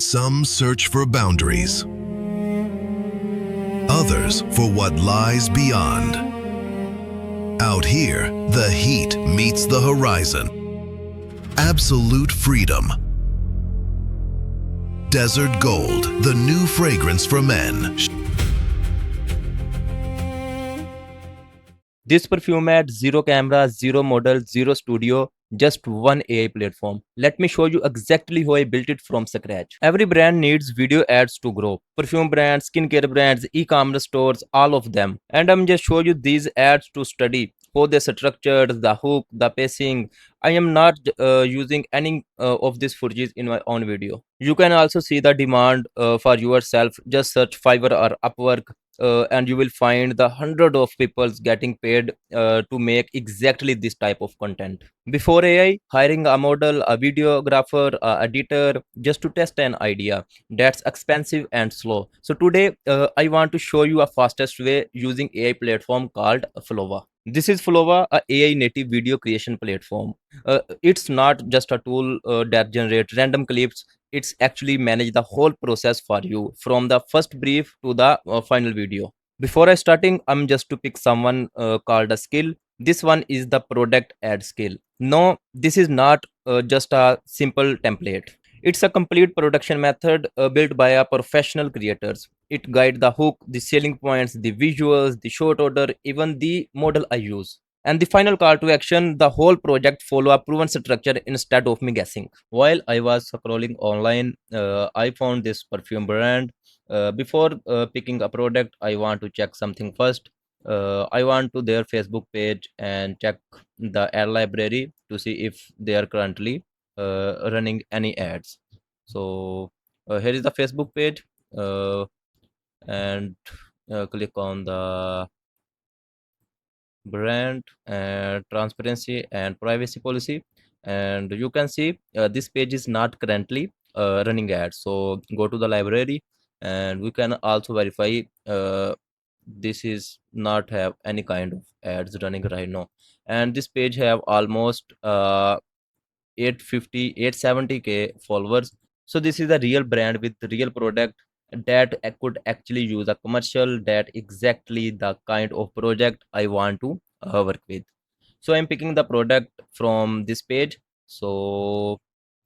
Some search for boundaries, others for what lies beyond. Out here, the heat meets the horizon. Absolute freedom. Desert Gold, the new fragrance for men. This perfume had zero camera, zero model, zero studio, just one AI platform. Let me show you exactly how I built it from scratch. Every brand needs video ads to grow. Perfume brands, skincare brands, e-commerce stores, all of them. And I'm just show you these ads to study how they structured, the hook, the pacing. I am not using any of these footages in my own video. You can also see the demand for yourself. Just search Fiverr or Upwork and you will find the hundred of people getting paid to make exactly this type of content. Before AI, hiring a model, a videographer, a editor just to test an idea, that's expensive and slow. So today I want to show you a fastest way using AI platform called Flova. This is Flova, a AI native video creation platform. It's not just a tool that generates random clips. It's actually manage the whole process for you from the first brief to the final video. Before I starting, I'm just to pick someone called a skill. This one is the product ad skill. No, this is not just a simple template. It's a complete production method built by a professional creators. It guide the hook, the selling points, the visuals, the short order, even the model I use. And the final call to action, the whole project follow a proven structure instead of me guessing. While I was scrolling online, I found this perfume brand. Before picking a product, I want to check something first. I want to their Facebook page and check the ad library to see if they are currently running any ads. So here is the Facebook page, and click on the brand and transparency and privacy policy, and you can see this page is not currently running ads. So go to the library and we can also verify this is not have any kind of ads running right now, and this page have almost 850 870k followers. So this is a real brand with real product that I could actually use a commercial, that exactly the kind of project I want to work with. So I'm picking the product from this page. So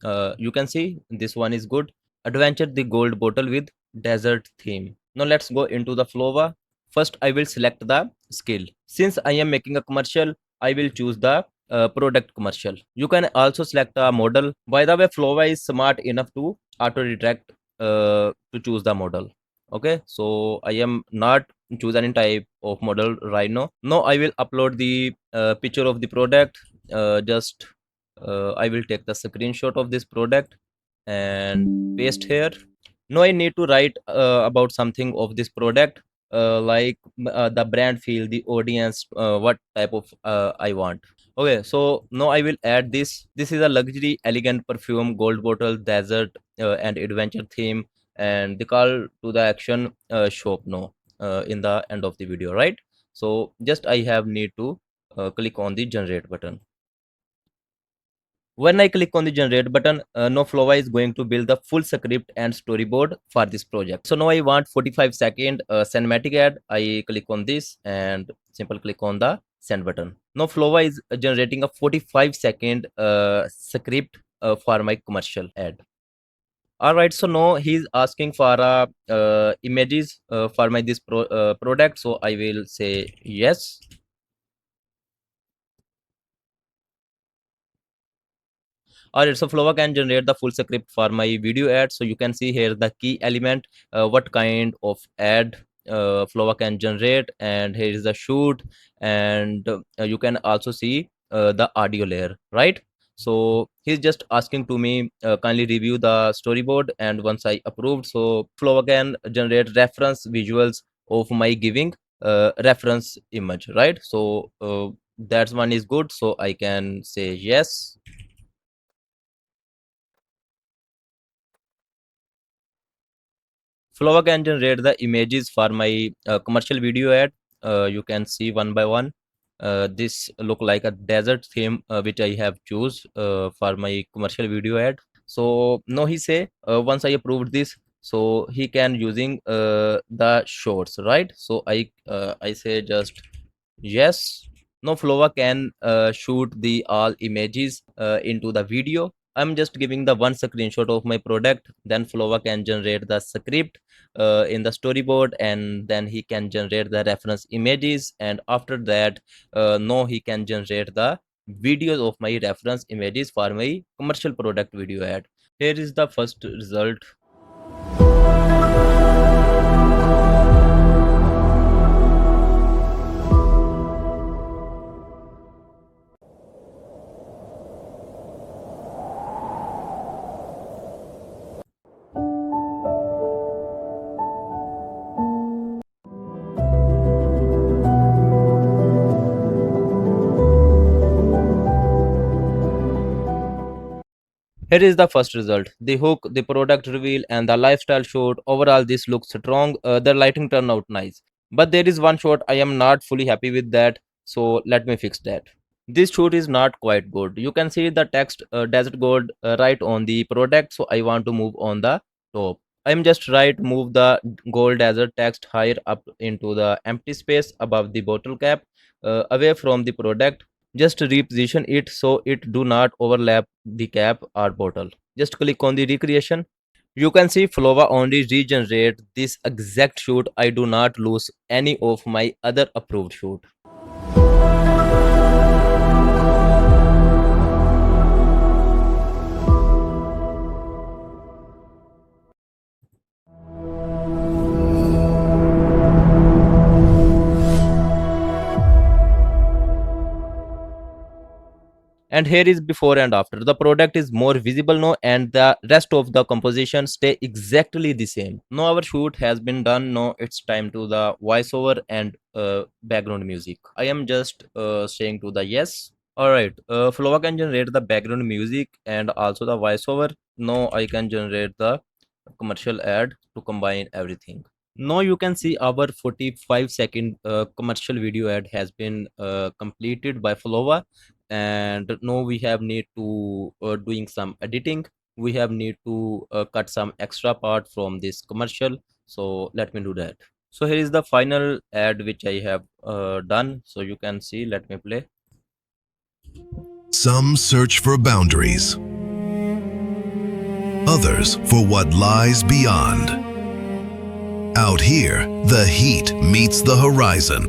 you can see this one is good. Adventure the gold bottle with desert theme. Now let's go into the Flova. First I will select the skill. Since I am making a commercial, I will choose the product commercial. You can also select a model. By the way, Flova is smart enough to auto retract to choose the model. Okay, so I am not choose any type of model right now. Now I will upload the picture of the product. Just I will take the screenshot of this product and paste here. Now I need to write about something of this product, like the brand feel, the audience, what type of I want. Okay, so now I will add this. This is a luxury, elegant perfume, gold bottle, desert, and adventure theme, and the call to the action shop now in the end of the video, right? So just I have need to click on the generate button. When I click on the generate button, now Flova is going to build the full script and storyboard for this project. So now I want 45-second cinematic ad. I click on this and simple click on the send button. Now Flova is generating a 45-second script for my commercial ad. All right, so now he's asking for images for my this product. So I will say yes. Alright, so Flova can generate the full script for my video ad. So you can see here the key element, what kind of ad Flova can generate, and here is the shoot, and you can also see the audio layer, right? So he's just asking to me, kindly review the storyboard, and once I approved, so Flova can generate reference visuals of my giving reference image, right? So that one is good, so I can say yes. Flova can generate the images for my commercial video ad. You can see one by one. This look like a desert theme which I have choose for my commercial video ad. So no, he say once I approved this, so he can using the shorts, right? So I say just yes. No, Flova can shoot the all images into the video. I'm just giving the one screenshot of my product. Then Flova can generate the script in the storyboard, and then he can generate the reference images. And after that, no, he can generate the videos of my reference images for my commercial product video ad. Here is the first result. Here is the first result. The hook, the product reveal, and the lifestyle shot. Overall, this looks strong. The lighting turned out nice. But there is one shot I am not fully happy with that. So let me fix that. This shoot is not quite good. You can see the text desert gold right on the product. So I want to move on the top. I'm just right move the gold desert text higher up into the empty space above the bottle cap, away from the product. Just reposition it so it do not overlap the cap or bottle. Just click on the recreation. You can see Flova only regenerate this exact shoot. I do not lose any of my other approved shoot. And here is before and after. The product is more visible now, and the rest of the composition stay exactly the same. Now our shoot has been done. Now it's time to the voiceover and background music. I am just saying to the yes. All right, Flova can generate the background music and also the voiceover. Now I can generate the commercial ad to combine everything. Now you can see our 45-second commercial video ad has been completed by Flova, and now we have need to doing some editing. We have need to cut some extra part from this commercial. So let me do that. So here is the final ad which I have done. So you can see. Let me play. Some search for boundaries, others for what lies beyond. Out here, the heat meets the horizon.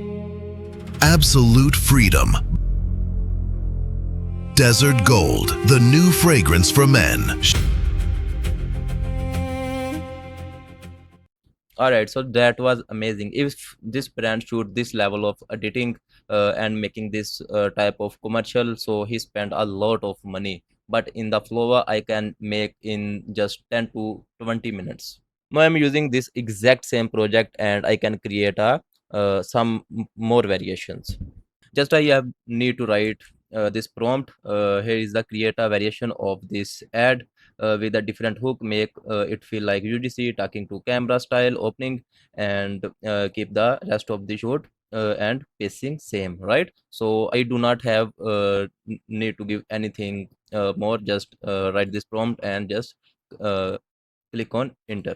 Absolute freedom. Desert Gold, the new fragrance for men. All right, so that was amazing. If this brand shoot this level of editing and making this type of commercial, so he spent a lot of money. But in the Flova, I can make in just 10 to 20 minutes. Now I'm using this exact same project, and I can create a some more variations. Just I have need to write this prompt. Here is the create a variation of this ad with a different hook. Make it feel like UGC talking to camera style opening, and keep the rest of the shoot and pacing same, right? So I do not have need to give anything more. Just write this prompt and just uh, click on enter.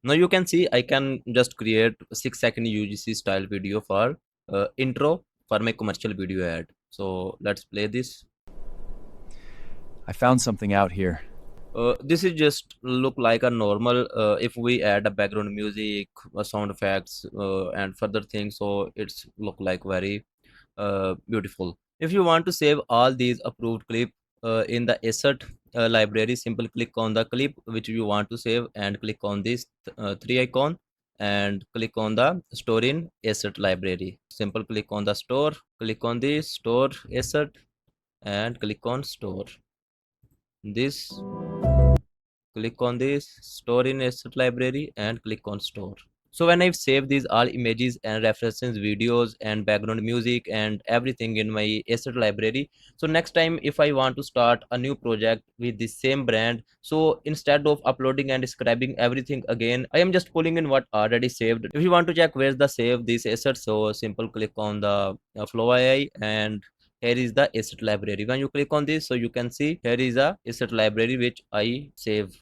Now you can see I can just create 6-second UGC style video for intro for my commercial video ad. So let's play this. I found something out here. This is just look like a normal. If we add a background music, sound effects, and further things, so it's look like very beautiful. If you want to save all these approved clip in the asset library, simple click on the clip which you want to save and click on this three icon and click on the store in asset library. Simple click on the store, click on the store asset and click on store. This click on this store in asset library and click on store. So when I've saved these all images and references, videos and background music and everything in my asset library, so next time if I want to start a new project with the same brand, so instead of uploading and describing everything again, I am just pulling in what already saved. If you want to check where's the save these assets, so simple click on the FlovaAI and here is the asset library. When you click on this, so you can see here is a asset library which I save.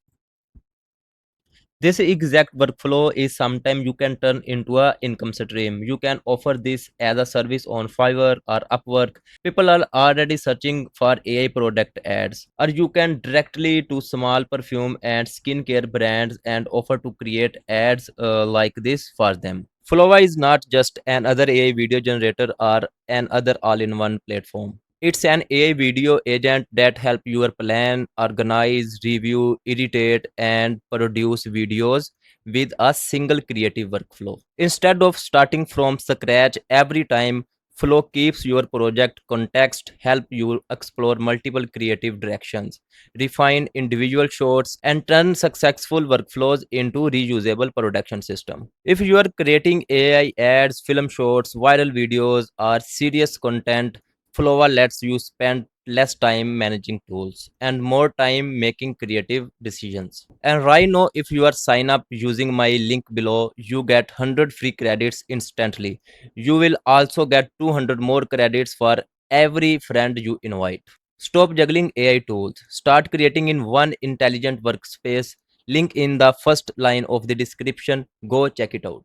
This exact workflow is sometimes you can turn into a income stream. You can offer this as a service on Fiverr or Upwork. People are already searching for AI product ads, or you can directly to small perfume and skincare brands and offer to create ads like this for them. Flova is not just another AI video generator or another all-in-one platform. It's an AI video agent that help you plan, organize, review, editate, and produce videos with a single creative workflow. Instead of starting from scratch every time, Flow keeps your project context, help you explore multiple creative directions, refine individual shots, and turn successful workflows into reusable production system. If you are creating AI ads, film shorts, viral videos, or serious content, Flova lets you spend less time managing tools and more time making creative decisions. And right now, if you are sign up using my link below, you get 100 free credits instantly. You will also get 200 more credits for every friend you invite. Stop juggling AI tools. Start creating in one intelligent workspace. Link in the first line of the description. Go check it out.